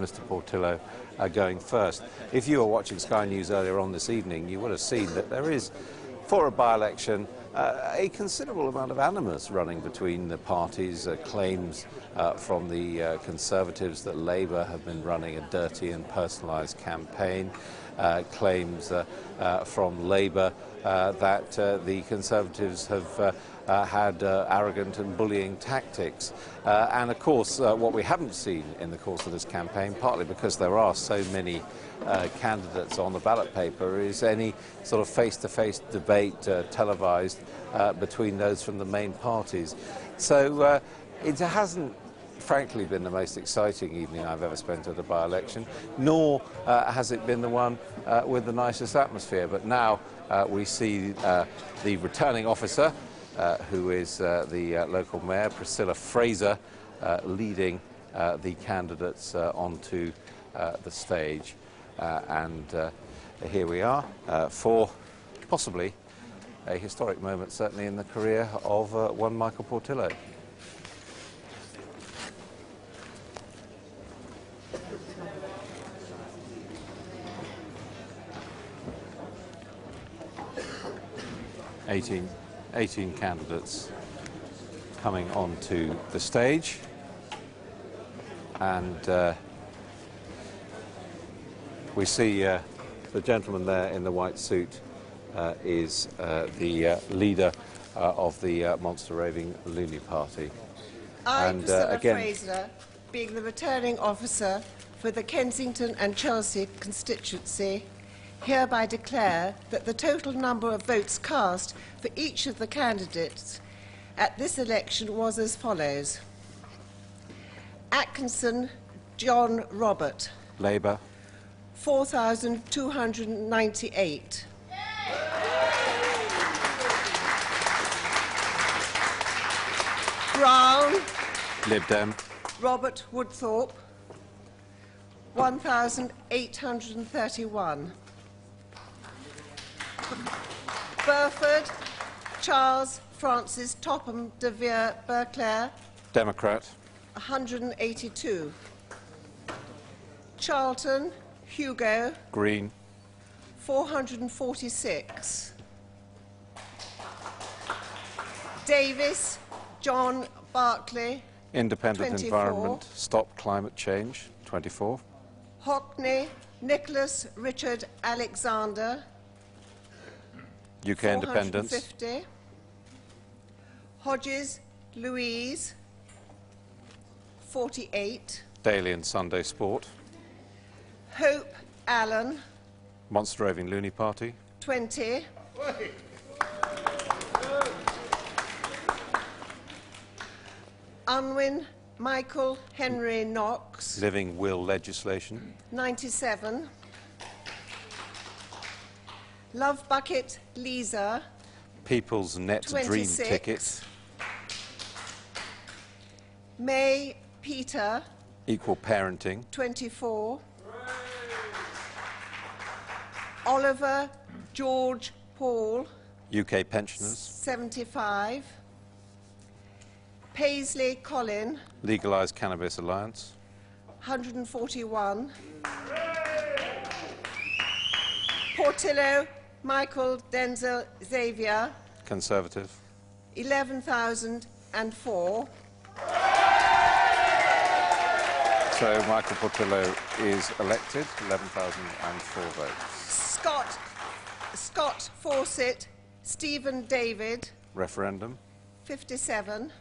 Mr. Portillo going first. If you were watching Sky News earlier on this evening, you would have seen that there is, for a by-election, a considerable amount of animus running between the parties, claims from the Conservatives that Labour have been running a dirty and personalised campaign, claims from Labour that the Conservatives have had arrogant and bullying tactics. And of course, what we haven't seen in the course of this campaign, partly because there are so many candidates on the ballot paper, is any sort of face-to-face debate televised between those from the main parties. So it hasn't, frankly, been the most exciting evening I've ever spent at a by-election, nor has it been the one with the nicest atmosphere. But now we see the returning officer, who is the local mayor, Priscilla Fraser, leading the candidates onto the stage. And here we are for possibly a historic moment, certainly in the career of one Michael Portillo. Eighteen candidates coming onto the stage, and we see the gentleman there in the white suit is the leader of the Monster Raving Loony Party. I, Priscilla Fraser, being the returning officer for the Kensington and Chelsea constituency, hereby declare that the total number of votes cast for each of the candidates at this election was as follows. Atkinson John Robert, Labour, 4,298. Brown, Lib Dem, Robert Woodthorpe, 1,831. Burford, Charles Francis Topham de Vere Beauclerk, Democrat, 182. Charlton, Hugo, Green, 446. Davis, John Barclay, Independent 24. Environment, Stop Climate Change, 24. Hockney, Nicholas Richard Alexander, UK Independence, 450. Hodges, Louise, 48. Daily and Sunday Sport, Hope Allen, Monster Raving Loony Party, 20. Unwin Michael Henry Knox, Living Will Legislation, 97. Love Bucket Lisa, People's Net 26. Dream Ticket, May Peter, Equal Parenting, 24. Oliver George Paul, UK Pensioners, 75. Paisley Colin, Legalised Cannabis Alliance, 141. Portillo Michael Denzel Xavier, Conservative, 11,004. So Michael Portillo is elected, 11,004 votes. Scott Fawcett, Stephen David, Referendum, 57.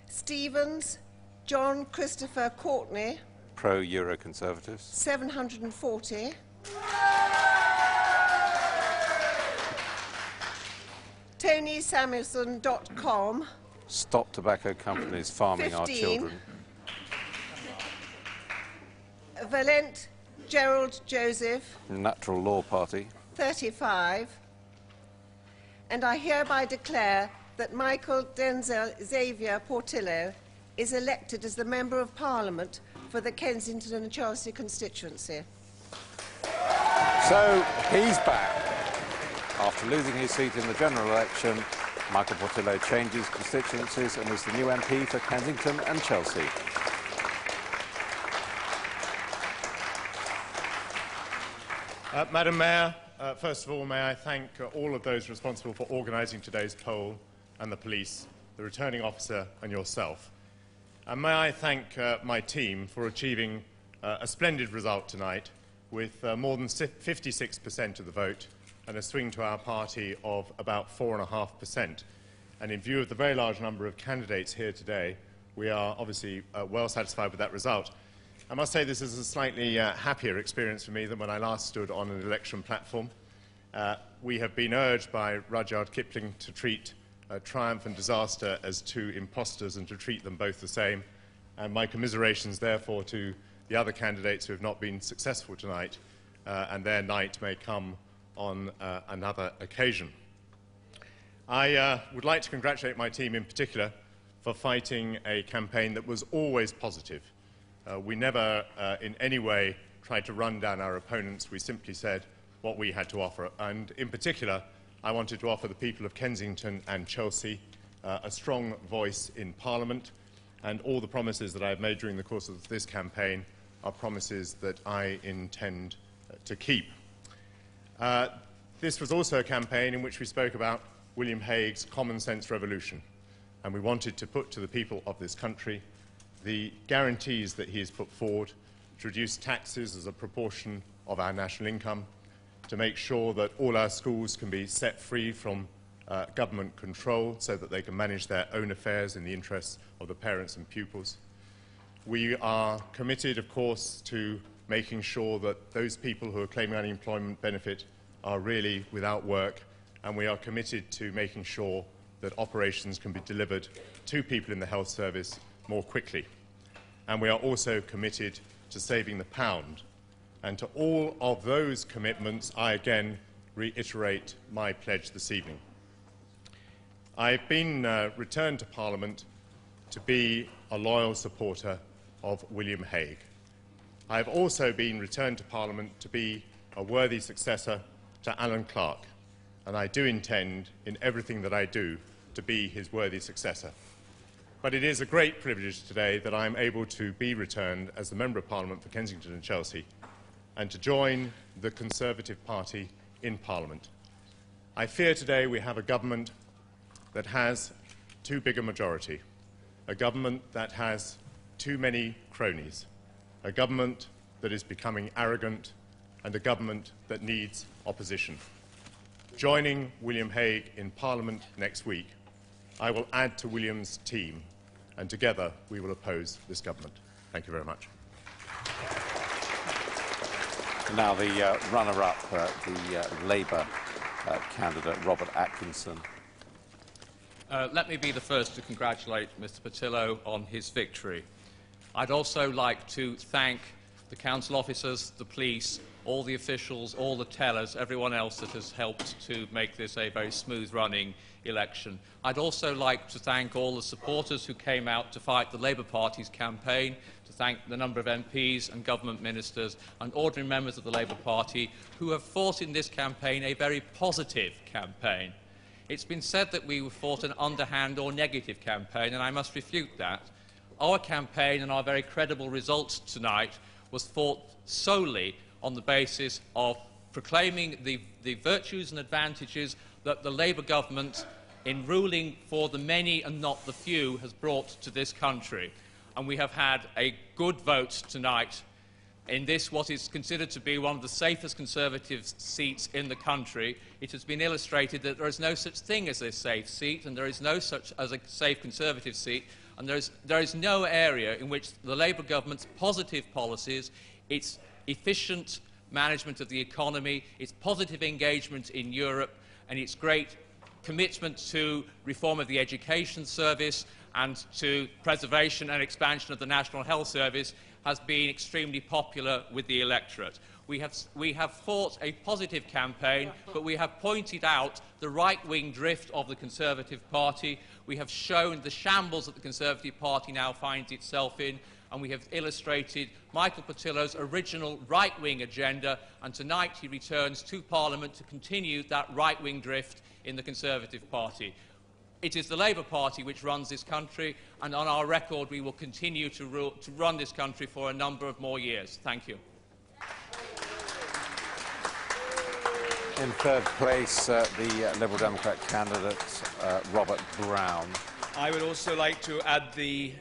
Stevens, John Christopher Courtney, Pro-Euro Conservatives, 740. TonySamuelson.com, Stop Tobacco Companies Farming 15. Our Children, Valent Gerald Joseph, Natural Law Party, 35. And I hereby declare that Michael Denzel Xavier Portillo is elected as the Member of Parliament for the Kensington and Chelsea constituency. So he's back. After losing his seat in the general election, Michael Portillo changes constituencies and is the new MP for Kensington and Chelsea. Madam Mayor, first of all, may I thank all of those responsible for organising today's poll, and the police, the returning officer and yourself. And may I thank my team for achieving a splendid result tonight with more than 56% of the vote and a swing to our party of about 4.5%. And in view of the very large number of candidates here today, we are obviously well satisfied with that result. I must say this is a slightly happier experience for me than when I last stood on an election platform. We have been urged by Rudyard Kipling to treat triumph and disaster as two impostors and to treat them both the same. And my commiserations, therefore, to the other candidates who have not been successful tonight, and their night may come on another occasion. I would like to congratulate my team in particular for fighting a campaign that was always positive. We never in any way tried to run down our opponents. We simply said what we had to offer. And in particular, I wanted to offer the people of Kensington and Chelsea a strong voice in Parliament. And all the promises that I have made during the course of this campaign are promises that I intend to keep. This was also a campaign in which we spoke about William Hague's common sense revolution. And we wanted to put to the people of this country the guarantees that he has put forward to reduce taxes as a proportion of our national income, to make sure that all our schools can be set free from government control so that they can manage their own affairs in the interests of the parents and pupils. We are committed, of course, to making sure that those people who are claiming unemployment benefit are really without work, and we are committed to making sure that operations can be delivered to people in the health service more quickly. And we are also committed to saving the pound. And to all of those commitments, I again reiterate my pledge this evening. I've been returned to Parliament to be a loyal supporter of William Hague. I've also been returned to Parliament to be a worthy successor to Alan Clark, and I do intend, in everything that I do, to be his worthy successor. But it is a great privilege today that I am able to be returned as the Member of Parliament for Kensington and Chelsea and to join the Conservative Party in Parliament. I fear today we have a government that has too big a majority, a government that has too many cronies, a government that is becoming arrogant, and a government that needs opposition. Joining William Hague in Parliament next week, I will add to William's team, and together we will oppose this government. Thank you very much. Now the runner-up, the Labour candidate, Robert Atkinson. Let me be the first to congratulate Mr Portillo on his victory. I'd also like to thank the council officers, the police, all the officials, all the tellers, everyone else that has helped to make this a very smooth-running election. I'd also like to thank all the supporters who came out to fight the Labour Party's campaign, to thank the number of MPs and government ministers and ordinary members of the Labour Party who have fought in this campaign a very positive campaign. It's been said that we fought an underhand or negative campaign, and I must refute that. Our campaign and our very credible results tonight was fought solely on the basis of proclaiming the virtues and advantages that the Labour government, in ruling for the many and not the few, has brought to this country. And we have had a good vote tonight in this, what is considered to be one of the safest Conservative seats in the country. It has been illustrated that there is no such thing as a safe seat, and there is no such as a safe Conservative seat, and there is no area in which the Labour government's positive policies, its efficient management of the economy, its positive engagement in Europe, and its great commitment to reform of the education service and to preservation and expansion of the National Health Service has been extremely popular with the electorate. We have fought a positive campaign, but we have pointed out the right-wing drift of the Conservative Party. We have shown the shambles that the Conservative Party now finds itself in, and we have illustrated Michael Portillo's original right-wing agenda, and tonight he returns to Parliament to continue that right-wing drift in the Conservative Party. It is the Labour Party which runs this country, and on our record we will continue to run this country for a number of more years. Thank you. In third place, the Liberal Democrat candidate, Robert Brown. I would also like to add the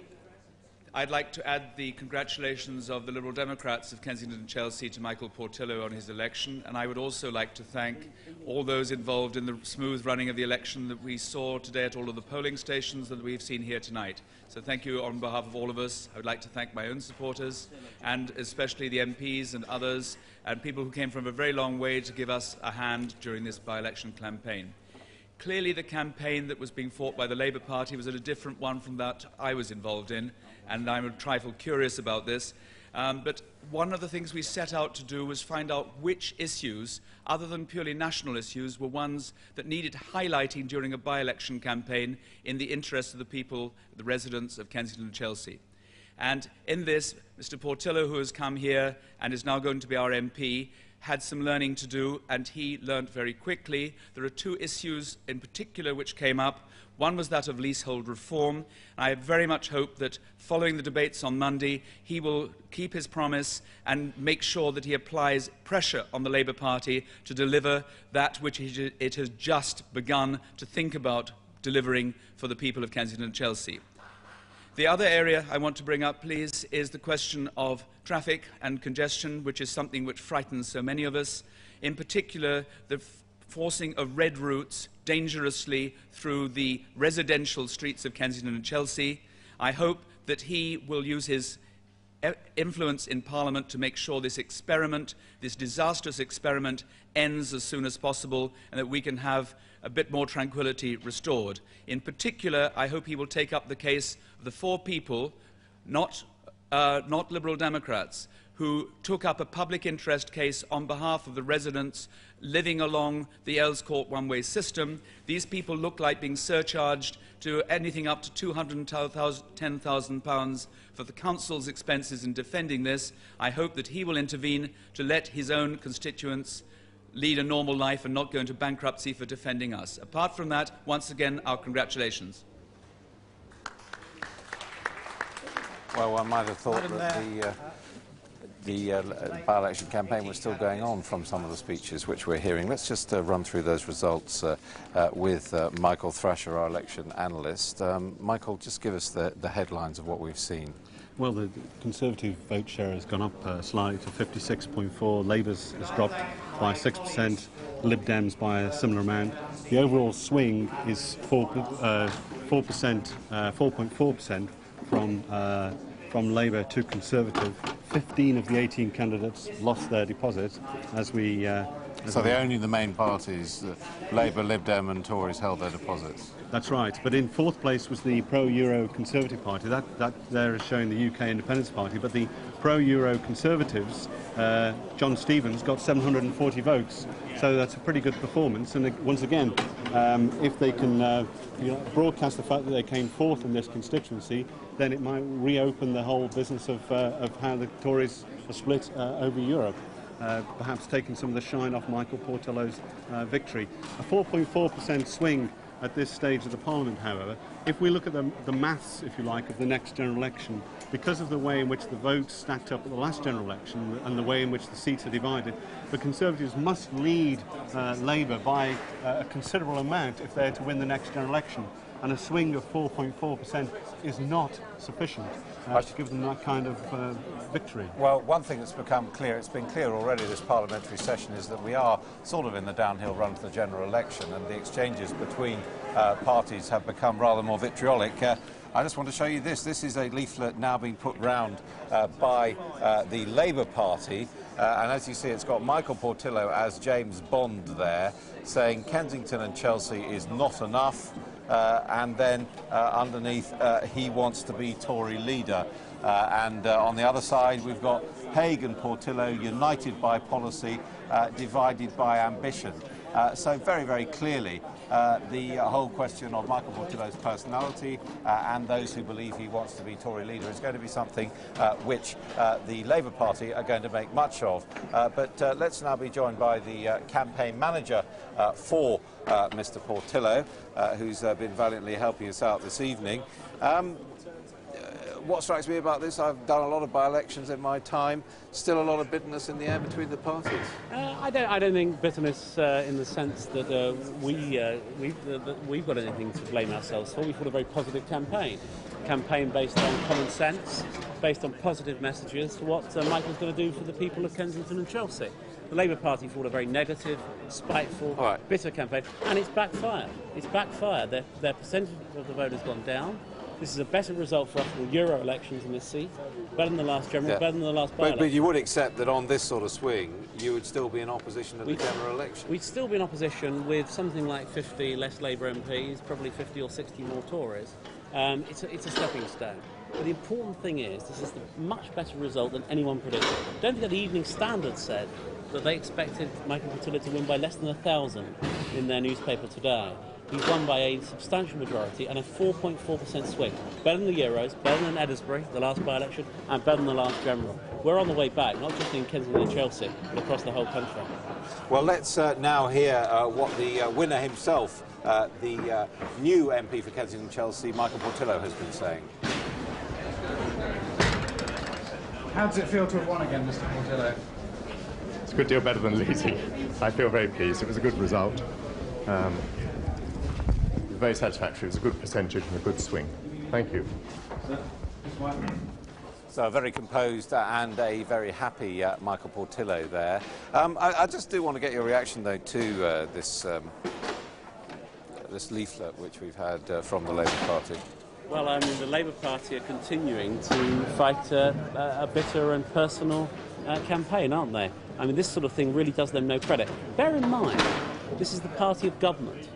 congratulations of the Liberal Democrats of Kensington and Chelsea to Michael Portillo on his election, and I would also like to thank all those involved in the smooth running of the election that we saw today at all of the polling stations that we've seen here tonight. So thank you on behalf of all of us. I would like to thank my own supporters, and especially the MPs and others, and people who came from a very long way to give us a hand during this by-election campaign. Clearly the campaign that was being fought by the Labour Party was a different one from that I was involved in, and I'm a trifle curious about this. But one of the things we set out to do was find out which issues, other than purely national issues, were ones that needed highlighting during a by-election campaign in the interest of the people, the residents of Kensington and Chelsea. And in this, Mr. Portillo, who has come here and is now going to be our MP, had some learning to do, and he learned very quickly. There are two issues in particular which came up. One was that of leasehold reform. I very much hope that following the debates on Monday, he will keep his promise and make sure that he applies pressure on the Labour Party to deliver that which it has just begun to think about delivering for the people of Kensington and Chelsea. The other area I want to bring up, please, is the question of traffic and congestion, which is something which frightens so many of us. In particular, the forcing of red routes dangerously through the residential streets of Kensington and Chelsea. I hope that he will use his influence in Parliament to make sure this experiment, this disastrous experiment, ends as soon as possible, and that we can have a bit more tranquility restored. In particular, I hope he will take up the case of the 4 people, not Liberal Democrats, who took up a public interest case on behalf of the residents living along the Earls Court one-way system. These people look like being surcharged to anything up to £210,000 for the council's expenses in defending this. I hope that he will intervene to let his own constituents lead a normal life and not go into bankruptcy for defending us. Apart from that, once again, our congratulations. Well, one might have thought that the by-election campaign was still going on from some of the speeches which we're hearing. Let's just run through those results with Michael Thrasher, our election analyst. Michael, just give us the headlines of what we've seen. Well, the Conservative vote share has gone up slightly to 56.4%. Labour's has dropped by 6%. Lib Dems by a similar amount. The overall swing is 4.4% from Labour to Conservative. 15 of the 18 candidates lost their deposits as we... So only the main parties, Labour, Lib Dem and Tories, held their deposits? That's right. But in 4th place was the pro-Euro Conservative Party. That there is showing the UK Independence Party. But the pro-Euro Conservatives, John Stevens, got 740 votes. So that's a pretty good performance. And once again, if they can broadcast the fact that they came 4th in this constituency, then it might reopen the whole business of how the Tories are split over Europe. Perhaps taking some of the shine off Michael Portillo's victory. A 4.4% swing at this stage of the Parliament, however. If we look at the maths, if you like, of the next general election, because of the way in which the votes stacked up at the last general election and the way in which the seats are divided, the Conservatives must lead Labour by a considerable amount if they're to win the next general election. And a swing of 4.4% is not sufficient to give them that kind of victory. Well, one thing that's become clear, it's been clear already this parliamentary session, is that we are sort of in the downhill run to the general election, and the exchanges between parties have become rather more vitriolic. I just want to show you this. This is a leaflet now being put round by the Labour Party, and as you see, it's got Michael Portillo as James Bond there, saying Kensington and Chelsea is not enough. And then underneath, he wants to be Tory leader. And on the other side, we've got Hague and Portillo, united by policy, divided by ambition. So very, very clearly, the whole question of Michael Portillo's personality and those who believe he wants to be Tory leader is going to be something which the Labour Party are going to make much of. But let's now be joined by the campaign manager for Mr. Portillo, who's been valiantly helping us out this evening. what strikes me about this, I've done a lot of by-elections in my time, still a lot of bitterness in the air between the parties. I don't think bitterness in the sense that we've got anything to blame ourselves for. We've had a very positive campaign based on common sense, based on positive messages for what Michael's going to do for the people of Kensington and Chelsea. The Labour Party fought a very negative, spiteful, bitter campaign, and it's backfired. It's backfired. Their percentage of the vote has gone down. This is a better result for us for the Euro elections in this seat, better than the last general, better than the last by-election. But you would accept that on this sort of swing, you would still be in opposition at the general election? We'd still be in opposition with something like 50 less Labour MPs, probably 50 or 60 more Tories. It's a stepping stone. But the important thing is, this is a much better result than anyone predicted. Don't forget the Evening Standard said that they expected Michael Portillo to win by less than 1,000 in their newspaper today. He's won by a substantial majority and a 4.4% swing. Better than the Euros, better than Edinburgh, the last by-election, and better than the last general. We're on the way back, not just in Kensington and Chelsea, but across the whole country. Well, let's now hear what the winner himself, the new MP for Kensington and Chelsea, Michael Portillo, has been saying. How does it feel to have won again, Mr. Portillo? It's a good deal better than losing. I feel very pleased. It was a good result. Very satisfactory. It was a good percentage and a good swing. Thank you. So a very composed and a very happy Michael Portillo there. I just do want to get your reaction, though, to this leaflet which we've had from the Labour Party. Well, I mean, the Labour Party are continuing to fight a bitter and personal campaign, aren't they? I mean, this sort of thing really does them no credit. Bear in mind, this is the party of government.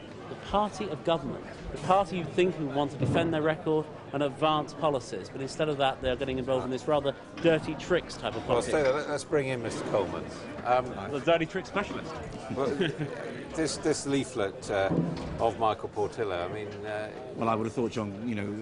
Party of government, the party you think would want to defend their record and advance policies, but instead of that they're getting involved in this rather dirty tricks type of politics. Well, let's bring in Mr. Coleman. The dirty trick specialist. Well, this leaflet of Michael Portillo, I mean... Well, I would have thought, John, you know,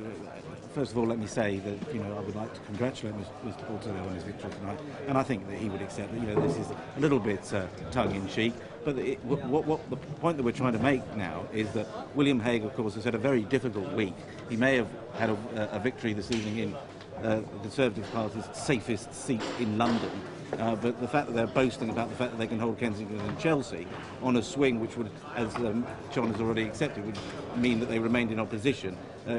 first of all, let me say that, you know, I would like to congratulate Mr. Portillo on his victory tonight, and I think that he would accept that, you know, this is a little bit tongue-in-cheek, but what the point that we're trying to make now is that William Hague, of course, has had a very difficult week. He may have had a victory this evening in the Conservative Party's safest seat in London, but the fact that they're boasting about the fact that they can hold Kensington and Chelsea on a swing which would, as John has already accepted, would mean that they remained in opposition,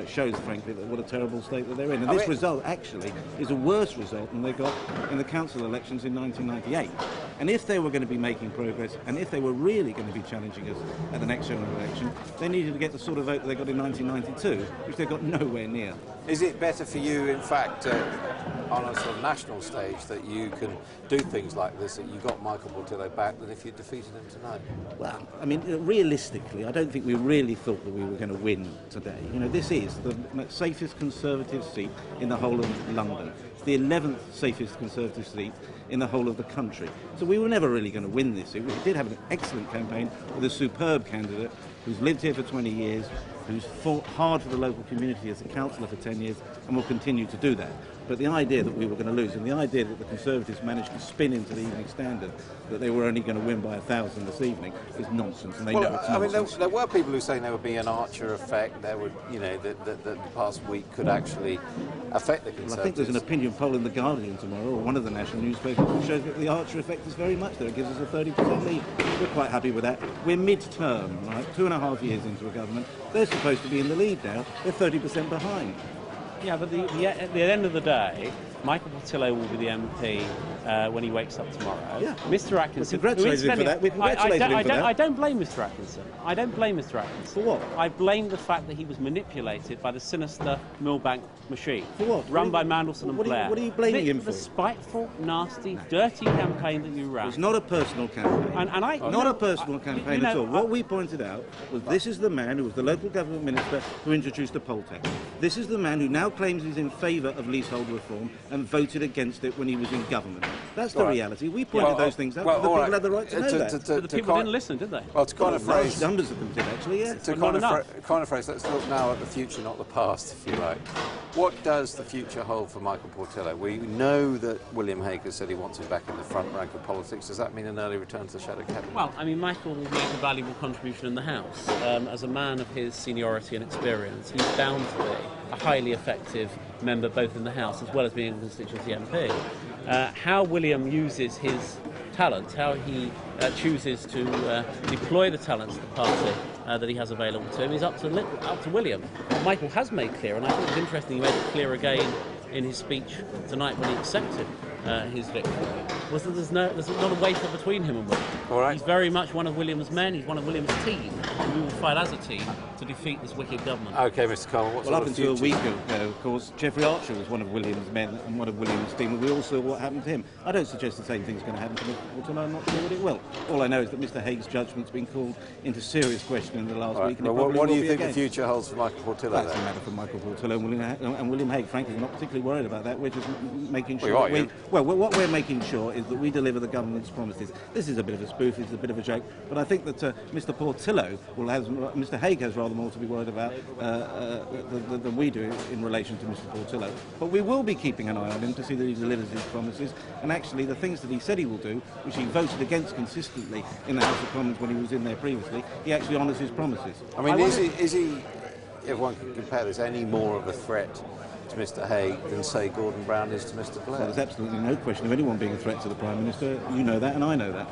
shows, frankly, that what a terrible state that they're in. And this result, actually, is a worse result than they got in the council elections in 1998. And if they were going to be making progress, and if they were really going to be challenging us at the next general election, they needed to get the sort of vote that they got in 1992, which they got nowhere near. Is it better for you, in fact, on a sort of national stage, that you can do things like this, that you got Michael Portillo back, than if you defeated him tonight? Well, I mean, realistically, I don't think we really thought that we were going to win today. You know, this is the safest Conservative seat in the whole of London. It's the 11th safest Conservative seat in the whole of the country. So we were never really going to win this seat. We did have an excellent campaign with a superb candidate who's lived here for 20 years, who's fought hard for the local community as a councillor for 10 years and will continue to do that. But the idea that we were going to lose, and the idea that the Conservatives managed to spin into the Evening Standard that they were only going to win by 1,000 this evening, is nonsense, and they know it's nonsense. I mean, there were people who saying there would be an Archer effect. There would, you know, that the past week could actually affect the Conservatives. Well, I think there's an opinion poll in The Guardian tomorrow, or one of the national newspapers, which shows that the Archer effect is very much there. It gives us a 30% lead. We're quite happy with that. We're mid-term, right? 2.5 years into a government. They're supposed to be in the lead now. They're 30% behind. Yeah, but at the end of the day, Michael Portillo will be the MP when he wakes up tomorrow. Yeah. Mr. Atkinson... Well, congratulate him for that. We congratulate him for that. I don't blame Mr. Atkinson. I don't blame Mr. Atkinson. For what? I blame the fact that he was manipulated by the sinister Millbank machine. For what? Run by Mandelson and Blair. What are you blaming him for? The spiteful, nasty, dirty campaign that you ran. It's not a personal campaign. Not a personal campaign at all. What we pointed out was this is the man who was the local government minister who introduced a poll tax. This is the man who now claims he's in favour of leasehold reform and voted against it when he was in government. That's the reality. We pointed those things out. The people had the right to know that. But the people didn't listen, did they? Well, to coin a phrase... numbers of them did, actually, yeah. To coin a phrase, let's look now at the future, not the past, if you like. What does the future hold for Michael Portillo? We know that William Hague has said he wants him back in the front rank of politics. Does that mean an early return to the shadow cabinet? Well, I mean, Michael will make a valuable contribution in the House. As a man of his seniority and experience, he's bound to be a highly effective member both in the House as well as being a constituency MP. How William uses his talents, how he chooses to deploy the talents of the party that he has available to him is up to William. What Michael has made clear, and I think it's interesting he made it clear again in his speech tonight when he accepted his victory, was that there's not a wafer between him and William. All right. He's very much one of William's men, he's one of William's team, and we will fight as a team to defeat this wicked government. OK, Mr Coleman, what's Well, up until a week ago, of course, Geoffrey Archer was one of William's men and one of William's team, and we all saw what happened to him. I don't suggest the same thing's going to happen to Mr Portillo. I'm not sure that it will. All I know is that Mr Hague's judgment's been called into serious question in the last week. And well, what do you think again. the future holds for Michael Portillo? That's a matter for Michael Portillo and William Hague. Frankly, we're not particularly worried about that. We're just making sure. What we're making sure is that we deliver the government's promises. This is a bit of a spoof. It's a bit of a joke. But I think that Mr Portillo Mr Hague has rather more to be worried about than we do in relation to Mr Portillo. But we will be keeping an eye on him to see that he delivers his promises. And actually, the things that he said he will do, which he voted against consistently in the House of Commons when he was in there previously, he actually honours his promises. I mean, is he, if one can compare this, any more of a threat to Mr Hague than, say, Gordon Brown is to Mr Blair? Well, there's absolutely no question of anyone being a threat to the Prime Minister. You know that, and I know that.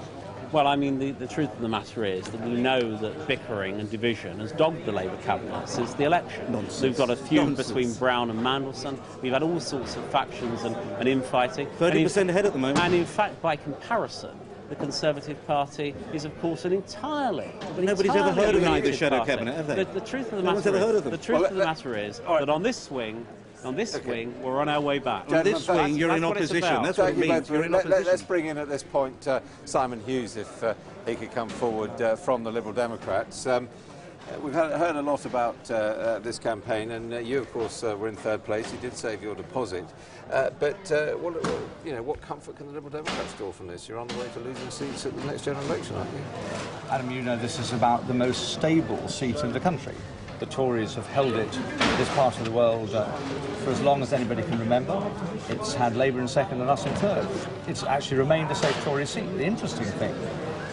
Well, I mean, the truth of the matter is that we know that bickering and division has dogged the Labour cabinet since the election. Nonsense. We've got a feud Nonsense. between Brown and Mandelson. We've had all sorts of factions and infighting. 30% ahead at the moment. And in fact, by comparison, the Conservative Party is, of course, nobody's ever heard of the shadow cabinet, have they? The truth of the No one's ever heard of them. The truth of the matter is that on this swing, we're on our way back. On this swing, you're in opposition. That's what it means. You're in opposition. Let's bring in at this point Simon Hughes, if he could come forward from the Liberal Democrats. We've heard a lot about this campaign, and you, of course, were in third place. You did save your deposit. But what comfort can the Liberal Democrats draw from this? You're on the way to losing seats at the next general election, aren't you? Adam, you know this is about the most stable seat in the country. The Tories have held it, this part of the world, for as long as anybody can remember. It's had Labour in second and us in third. It's actually remained a safe Tory seat. The interesting thing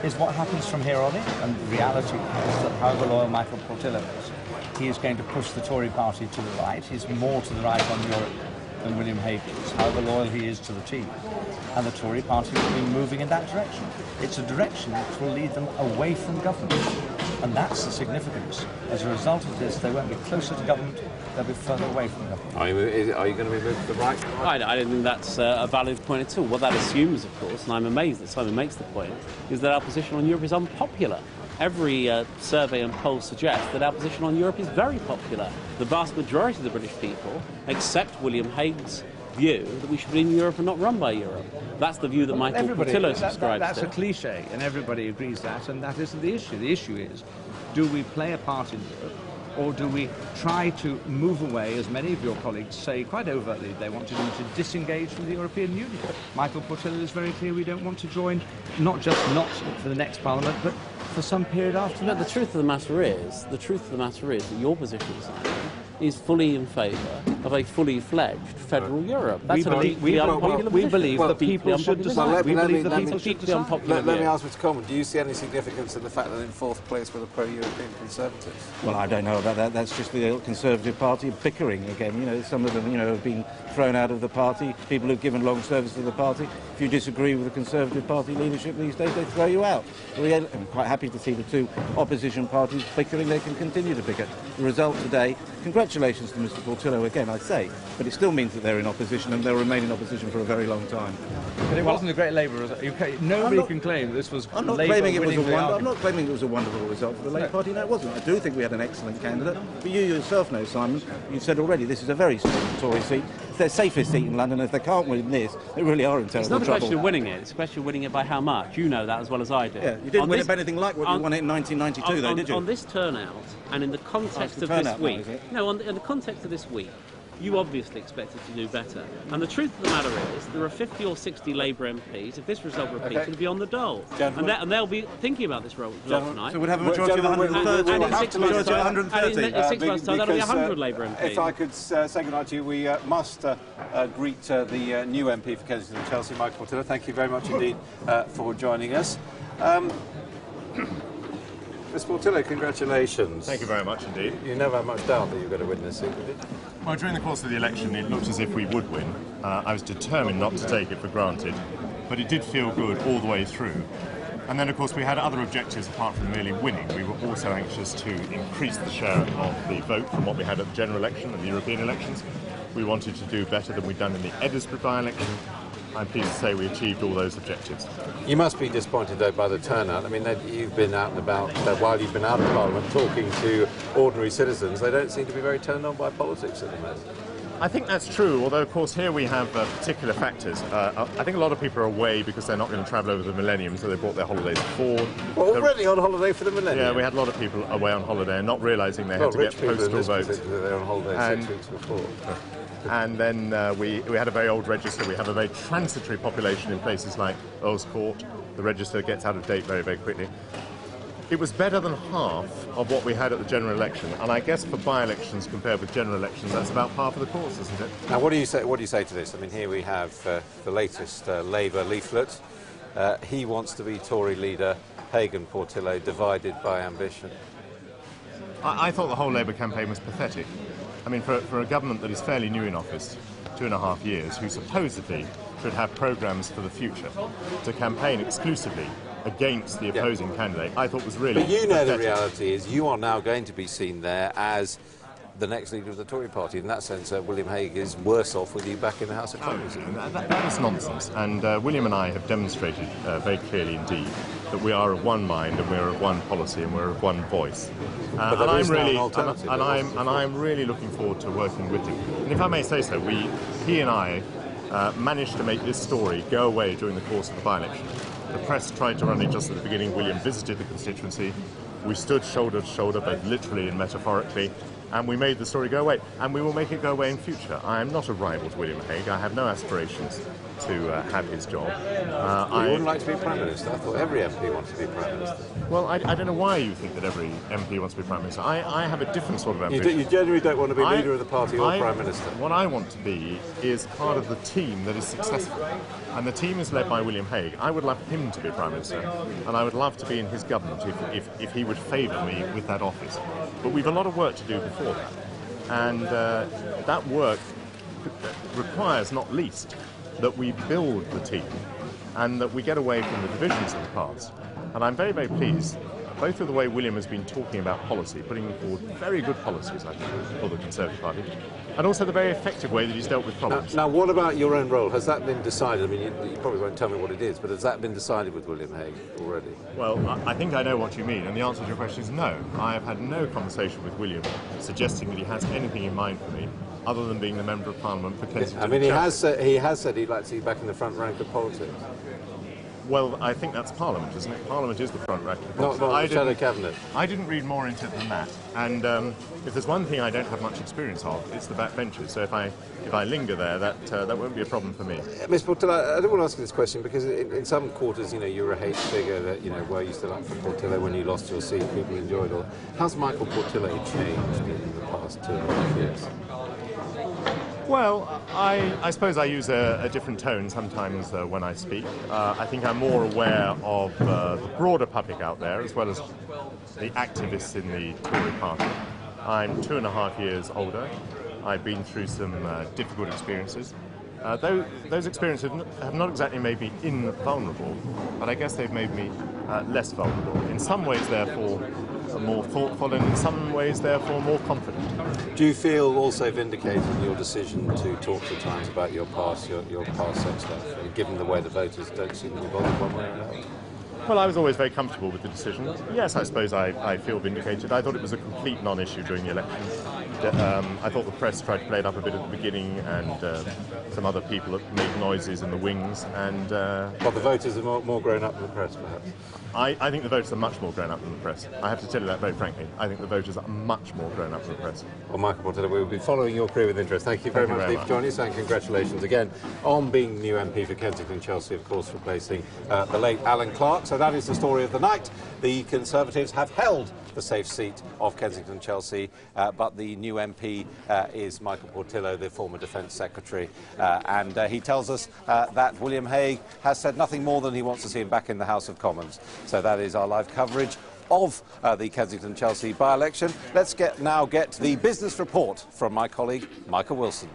is what happens from here on in. And the reality is that however loyal Michael Portillo is, he is going to push the Tory party to the right. He's more to the right on Europe than William Hague is, however loyal he is to the team. And the Tory party will be moving in that direction. It's a direction which will lead them away from government. And that's the significance. As a result of this, they won't be closer to government, they'll be further away from government. Are you going to be moved to the right? I don't think that's a valid point at all. What that assumes, of course, and I'm amazed that Simon makes the point, is that our position on Europe is unpopular. Every survey and poll suggests that our position on Europe is very popular. The vast majority of the British people accept William Hague's view that we should be in Europe and not run by Europe. That's the view that Michael Portillo subscribes that's to. That's a cliche, and everybody agrees that, and that isn't the issue. The issue is, do we play a part in Europe, or do we try to move away, as many of your colleagues say quite overtly they want to do, to disengage from the European Union? Michael Portillo is very clear we don't want to join, not for the next Parliament, but for some period after that. The truth of the matter is that your position, Simon, is fully in favour of a fully fledged federal Europe. That's we believe the people should decide. Let me ask Mr Coleman, do you see any significance in the fact that in fourth place were the pro-European Conservatives? Well, I don't know about that. That's just the Conservative Party bickering again. You know, some of them, have been thrown out of the party. People who've given long service to the party. If you disagree with the Conservative Party leadership these days, they throw you out. I'm quite happy to see the two opposition parties bickering. They can continue to bicker. The result today, congratulations to Mr Portillo again, I say, but it still means that they're in opposition and they'll remain in opposition for a very long time. But it wasn't a great Labour result. Nobody can claim this was I'm not claiming it was a wonderful result for the Labour Party. No, it wasn't. I do think we had an excellent candidate. But you yourself know, Simon, you've said already this is a very strong Tory seat. It's their safest seat in London. If they can't win this, they really are in terrible trouble. It's not a question of winning it. It's a question of winning it by how much. You know that as well as I do. Yeah, you didn't win it by anything like what you won it in 1992, though, did you? On this turnout, and in the context of this week, in the context of this week, you obviously expected to do better. And the truth of the matter is, there are 50 or 60 Labour MPs, if this result repeats, it'll be on the dole. And they'll be thinking about this result tonight. So we'd have a majority of 130. And in 6 months' time, 130. that'll be 100 Labour MPs. If I could say goodnight to you, we must greet the new MP for Kensington and Chelsea, Michael Portillo. Thank you very much indeed for joining us. Mr. Portillo, congratulations. Thank you very much indeed. You never had much doubt that you were going to win this seat, did you? Well, during the course of the election, it looked as if we would win. I was determined not to take it for granted, but it did feel good all the way through. And then, of course, we had other objectives apart from merely winning. We were also anxious to increase the share of the vote from what we had at the general election and the European elections. We wanted to do better than we'd done in the Edinburgh by-election. I'm pleased to say we achieved all those objectives. You must be disappointed, though, by the turnout. I mean, you've been out and about while you've been out of Parliament talking to ordinary citizens. They don't seem to be very turned on by politics at the moment. I think that's true, although, of course, here we have particular factors. I think a lot of people are away because they're not going to travel over the millennium, so they bought their holidays before. Well, already on holiday for the millennium? Yeah, we had a lot of people away on holiday and not realising they had to get postal votes. They're on holiday 6 weeks before. And then we had a very old register. We have a very transitory population in places like Earl's Court. The register gets out of date very, very quickly. It was better than half of what we had at the general election, and I guess for by-elections compared with general elections, that's about par for the course, isn't it? Now, what do you say? What do you say to this? I mean, here we have the latest Labour leaflet. He wants to be Tory leader. Haig and Portillo divided by ambition. I thought the whole Labour campaign was pathetic. I mean, for a government that is fairly new in office, 2.5 years, who supposedly should have programmes for the future, to campaign exclusively against the opposing candidate, I thought was really But you know pathetic. the reality is you are now going to be seen there as the next leader of the Tory party. In that sense, William Hague is worse off with you back in the House of Commons. That is nonsense, and William and I have demonstrated very clearly indeed that we are of one mind and we're of one policy and we're of one voice. But and I'm really looking forward to working with him. And if I may say so, he and I managed to make this story go away during the course of the by-election. The press tried to run it just at the beginning. William visited the constituency. We stood shoulder to shoulder, both literally and metaphorically, and we made the story go away. And we will make it go away in future. I am not a rival to William Hague. I have no aspirations to have his job. You wouldn't like to be Prime Minister? I thought every MP wants to be Prime Minister. Well, I don't know why you think that every MP wants to be Prime Minister. I have a different sort of ambition. You generally don't want to be leader of the party or Prime Minister? What I want to be is part of the team that is successful. And the team is led by William Hague. I would love him to be Prime Minister, and I would love to be in his government if he would favour me with that office. But we've a lot of work to do before that. And that work requires, not least, that we build the team and that we get away from the divisions of the past. And I'm very, very pleased, both with the way William has been talking about policy, putting forward very good policies, I think, for the Conservative Party, and also the very effective way that he's dealt with problems. Now, what about your own role? Has that been decided? I mean, you probably won't tell me what it is, but has that been decided with William Hague already? Well, I think I know what you mean, and the answer to your question is no. I have had no conversation with William suggesting that he has anything in mind for me, other than being the Member of Parliament for Kensington. I mean, he has said he'd like to see you back in the front rank of politics. Well, I think that's Parliament, isn't it? Parliament is the front rank of politics. Not the shadow cabinet. I didn't read more into it than that. And if there's one thing I don't have much experience of, it's the backbenches. So if I linger there, that won't be a problem for me. Ms. Portillo, I don't want to ask you this question because in some quarters, you're a hate figure that, were you still up for Portillo when you lost your seat? People enjoyed it. How's Michael Portillo changed in the past 2.5 years? Well, I suppose I use a different tone sometimes when I speak. I think I'm more aware of the broader public out there as well as the activists in the Tory party. I'm 2.5 years older. I've been through some difficult experiences. Those experiences have not exactly made me invulnerable, but I guess they've made me less vulnerable. In some ways, therefore, more thoughtful, and in some ways, therefore, more confident. Do you feel also vindicated in your decision to talk to Times about your past sex stuff, given the way the voters don't seem to be bothered one way or another? Well, I was always very comfortable with the decision. Yes, I suppose I feel vindicated. I thought it was a complete non-issue during the election. I thought the press tried to play it up a bit at the beginning, and some other people made noises in the wings. And well, the voters are more grown up than the press, perhaps. I think the voters are much more grown up than the press. I have to tell you that very frankly. I think the voters are much more grown up than the press. Well, Michael Portillo, we will be following your career with interest. Thank you very much for joining us, and congratulations again on being new MP for Kensington and Chelsea, of course, replacing the late Alan Clark. So that is the story of the night. The Conservatives have held the safe seat of Kensington and Chelsea, but the new MP is Michael Portillo, the former Defence Secretary, and he tells us that William Hague has said nothing more than he wants to see him back in the House of Commons. So that is our live coverage of the Kensington-Chelsea by-election. Let's now get the business report from my colleague Michael Wilson.